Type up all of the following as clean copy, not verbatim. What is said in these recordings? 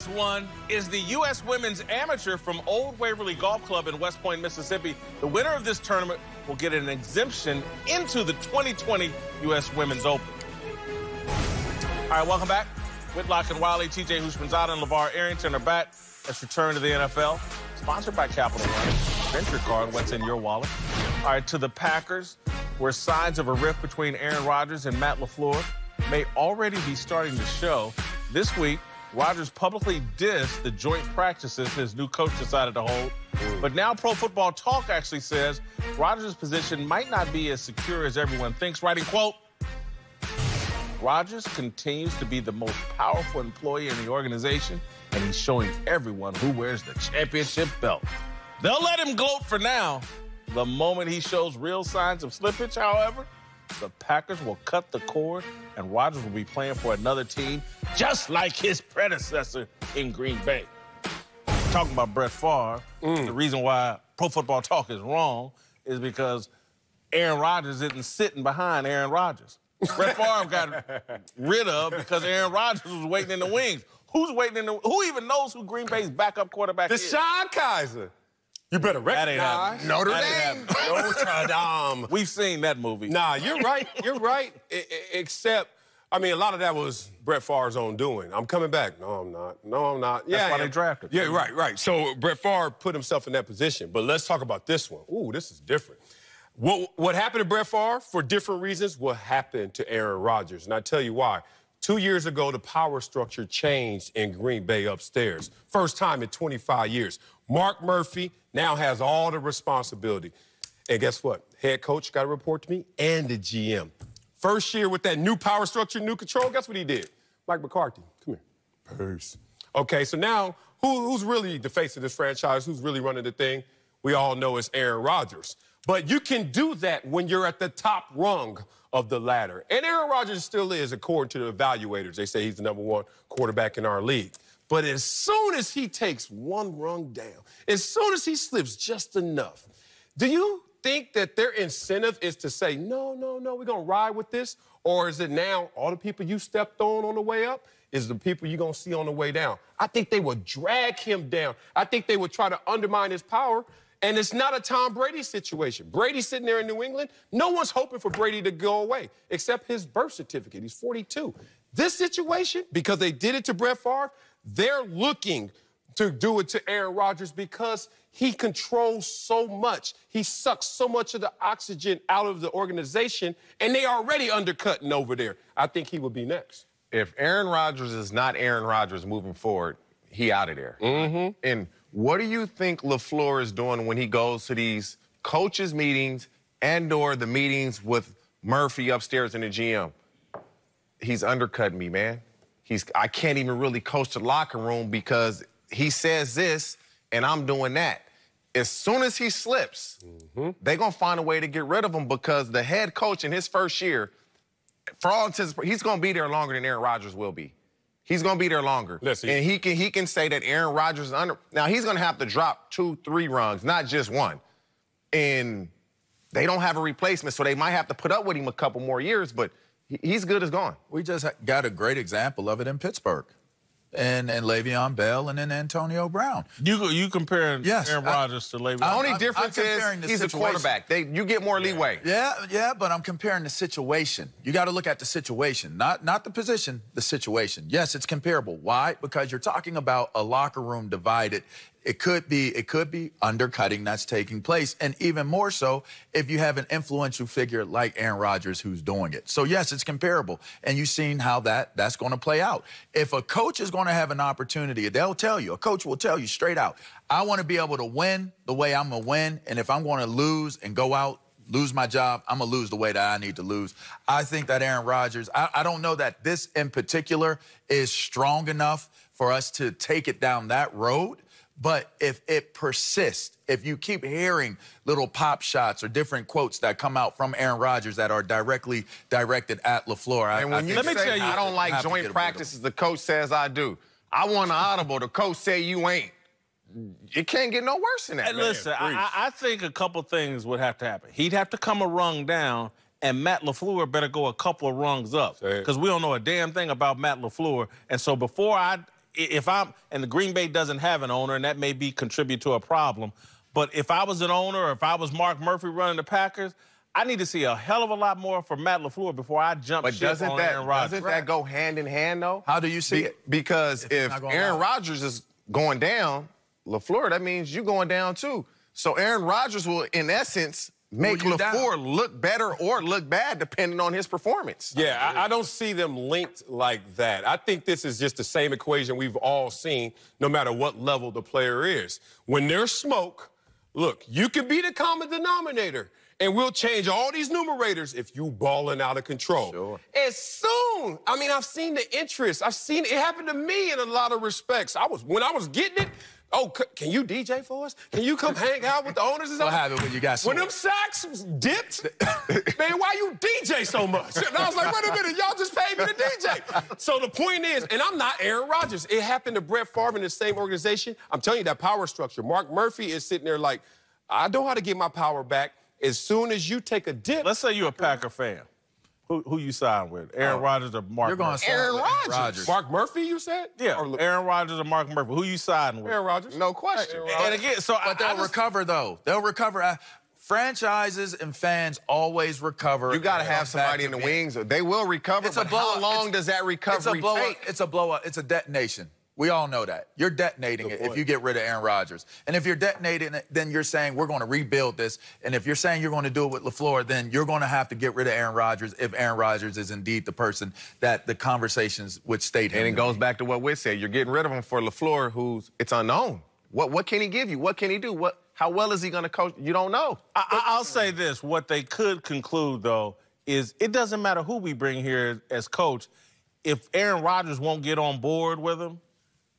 One is the U.S. Women's Amateur from Old Waverly Golf Club in West Point, Mississippi. The winner of this tournament will get an exemption into the 2020 U.S. Women's Open. All right, welcome back. Whitlock and Wiley, T.J. Houshmandzadeh, and LeVar Arrington are back. Let's return to the NFL. Sponsored by Capital One. Venture Card, what's in your wallet? All right, to the Packers, where signs of a rift between Aaron Rodgers and Matt LaFleur may already be starting to show. This week, Rodgers publicly dissed the joint practices his new coach decided to hold. But now Pro Football Talk actually says Rodgers' position might not be as secure as everyone thinks, writing, quote, Rodgers continues to be the most powerful employee in the organization, and he's showing everyone who wears the championship belt. They'll let him gloat for now. The moment he shows real signs of slippage, however, the Packers will cut the cord, and Rodgers will be playing for another team just like his predecessor in Green Bay. Talking about Brett Favre, the reason why Pro Football Talk is wrong is because Aaron Rodgers isn't sitting behind Aaron Rodgers. Brett Favre got rid of because Aaron Rodgers was waiting in the wings. Who's waiting in the... Who even knows who Green Bay's backup quarterback is? DeShone Kizer. You better recognize. Notre Dame. Notre Dame. We've seen that movie. Nah, you're right. You're right. Except, I mean, a lot of that was Brett Favre's own doing. I'm coming back. No, I'm not. No, I'm not. That's why they drafted. Yeah, right. So Brett Favre put himself in that position. But let's talk about this one. Ooh, this is different. What happened to Brett Favre, for different reasons, will happen to Aaron Rodgers. And I tell you why. 2 years ago, the power structure changed in Green Bay upstairs. First time in 25 years. Mark Murphy now has all the responsibility. And guess what? Head coach got to report to me and the GM. First year with that new power structure, new control, guess what he did? Mike McCarthy, come here. Peace. Okay, so now who's really the face of this franchise? Who's really running the thing? We all know it's Aaron Rodgers. But you can do that when you're at the top rung of the ladder. And Aaron Rodgers still is, according to the evaluators. They say he's the #1 quarterback in our league. But as soon as he takes one rung down, as soon as he slips just enough, do you think that their incentive is to say, no, we're going to ride with this? Or is it now all the people you stepped on the way up is the people you're going to see on the way down? I think they would drag him down. I think they would try to undermine his power. And it's not a Tom Brady situation. Brady's sitting there in New England. No one's hoping for Brady to go away, except his birth certificate. He's 42. This situation, because they did it to Brett Favre, they're looking to do it to Aaron Rodgers because he controls so much. He sucks so much of the oxygen out of the organization, and they already undercutting over there. I think he would be next. If Aaron Rodgers is not Aaron Rodgers moving forward, he out of there. And what do you think LaFleur is doing when he goes to these coaches' meetings and/or the meetings with Murphy upstairs in the GM? He's undercutting me, man. I can't even really coach the locker room because he says this and I'm doing that. As soon as he slips, they're going to find a way to get rid of him because the head coach in his first year, for all intents, he's going to be there longer than Aaron Rodgers will be. He's going to be there longer. Listen. And he can say that Aaron Rodgers is under. Now, he's going to have to drop 2, 3 rungs, not just one. And they don't have a replacement, so they might have to put up with him a couple more years, but he's good as gone. We just got a great example of it in Pittsburgh. And Le'Veon Bell and then Antonio Brown. You comparing Aaron Rodgers to Le'Veon? The only difference is he's a quarterback. You get more leeway. Yeah, but I'm comparing the situation. You got to look at the situation, not the position, the situation. Yes, it's comparable. Why? Because you're talking about a locker room divided. It could be undercutting that's taking place, and even more so if you have an influential figure like Aaron Rodgers who's doing it. So, yes, it's comparable, and you've seen how that's going to play out. If a coach is going to have an opportunity, they'll tell you, a coach will tell you straight out, I want to be able to win the way I'm going to win, and if I'm going to lose and go out, lose my job, I'm going to lose the way that I need to lose. I think that Aaron Rodgers, I don't know that this in particular is strong enough for us to take it down that road. But if it persists, if you keep hearing little pop shots or different quotes that come out from Aaron Rodgers that are directly directed at LaFleur, and when you say, I don't like joint practices, the coach says I do. I want an audible, the coach say you ain't. It can't get no worse than that. Hey, listen, I think a couple things would have to happen. He'd have to come a rung down, and Matt LaFleur better go a couple of rungs up, because we don't know a damn thing about Matt LaFleur. And so before and the Green Bay doesn't have an owner, and that may contribute to a problem. But if I was an owner, or if I was Mark Murphy running the Packers, I need to see a hell of a lot more from Matt LaFleur before I jump ship on Aaron Rodgers. Doesn't that go hand in hand, though? How do you see it? Because if Aaron Rodgers is going down, LaFleur, that means you going down too. So Aaron Rodgers will, in essence, make LaFleur look better or look bad depending on his performance. Yeah, I don't see them linked like that. I think this is just the same equation we've all seen, no matter what level the player is. When there's smoke, look, you can be the common denominator, and we'll change all these numerators if you balling out of control. Sure. As soon, I've seen the interest. I've seen it happen to me in a lot of respects. When I was getting it, oh, can you DJ for us? Can you come hang out with the owners? What happened when you got When them sacks dipped, man, why you DJ so much? And I was like, wait a minute, y'all just paid me to DJ. So the point is, and I'm not Aaron Rodgers. It happened to Brett Favre in the same organization. I'm telling you, that power structure. Mark Murphy is sitting there like, I know how to get my power back. As soon as you take a dip. Let's say you're a Packer fan. Who you sign with? Aaron Rodgers or Mark You're going Murphy? to Aaron Rodgers. Mark Murphy, you said? Yeah, Aaron Rodgers or Mark Murphy. Who you siding with? Aaron Rodgers. No question. And again, so But they'll recover, though. They'll recover. Franchises and fans always recover. You got to have somebody in the wings. They will recover, but how long does that recovery take? It's a blow-up. It's a detonation. We all know that. You're detonating it if you get rid of Aaron Rodgers. And if you're detonating it, then you're saying we're going to rebuild this. And if you're saying you're going to do it with LaFleur, then you're going to have to get rid of Aaron Rodgers if Aaron Rodgers is indeed the person that the conversations would state him. And it goes back to what Witt said. You're getting rid of him for LaFleur, it's unknown. What can he give you? What can he do? How well is he going to coach? You don't know. I'll say this. What they could conclude, though, is it doesn't matter who we bring here as coach. If Aaron Rodgers won't get on board with him,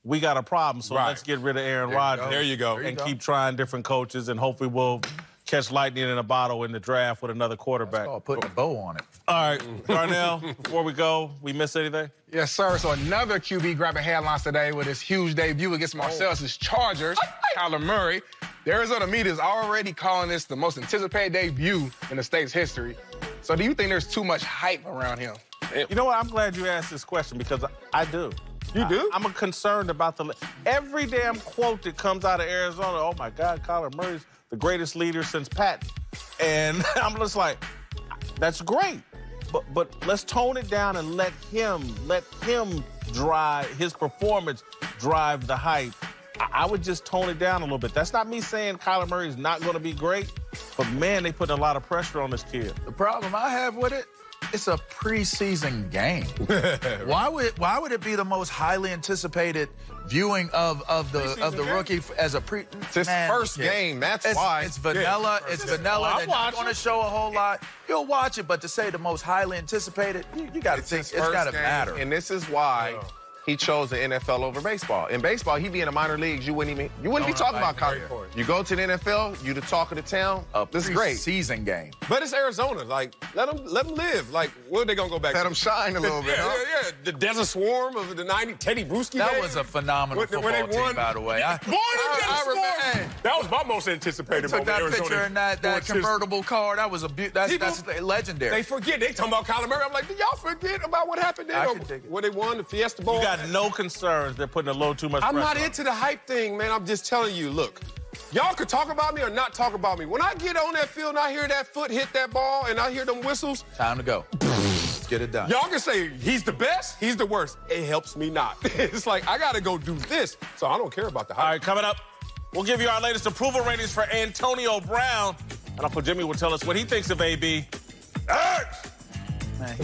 we got a problem, so let's get rid of Aaron Rodgers. There you go. And keep trying different coaches, and hopefully we'll catch lightning in a bottle in the draft with another quarterback. That's called putting a bow on it. All right, Darnell, before we go, we miss anything? Yes, sir. So another QB grabbing headlines today with his huge debut against Marcellus' Chargers, Kyler Murray. The Arizona media is already calling this the most anticipated debut in the state's history. So do you think there's too much hype around him? You know what? I'm glad you asked this question because I do. You do? I'm concerned about every damn quote that comes out of Arizona. Oh, my God, Kyler Murray's the greatest leader since Patton. And I'm just like, that's great. But let's tone it down and let him drive, his performance drive the hype. I would just tone it down a little bit. That's not me saying Kyler Murray's not going to be great, but, man, they put a lot of pressure on this kid. The problem I have with it, it's a preseason game. Why would it be the most highly anticipated viewing of the rookie as a It's his first game. That's why. It's vanilla. It's vanilla. They're not going to show a whole lot. You'll watch it, but to say the most highly anticipated, you got to think it's got to matter. And this is why he chose the NFL over baseball. In baseball, he'd be in the minor leagues. You wouldn't be talking about Kyler. You go to the NFL, you the talk of the town. This is great. Season game. But it's Arizona. Like, let them live. Like, what are they going to go back Let to? him shine a little bit. Yeah. The Desert Swarm of the 90s, Teddy Bruschi. That was a phenomenal football team, by the way. That was my most anticipated Took moment. that Arizona. picture in that convertible car. That was that's legendary. They forget. They talking about Kyler Murray. I'm like, did y'all forget about what happened there? When they won the Fiesta Bowl? You got no concerns. They're putting a little too much pressure I'm not on. into the hype thing, man. I'm just telling you, look, y'all could talk about me or not talk about me. When I get on that field and I hear that foot hit that ball and I hear them whistles. Time to go. Let's get it done. Y'all can say he's the best, he's the worst. It helps me not. It's like, I got to go do this. So I don't care about the hype. All right, coming up, we'll give you our latest approval ratings for Antonio Brown. And Uncle Jimmy will tell us what he thinks of AB. Man,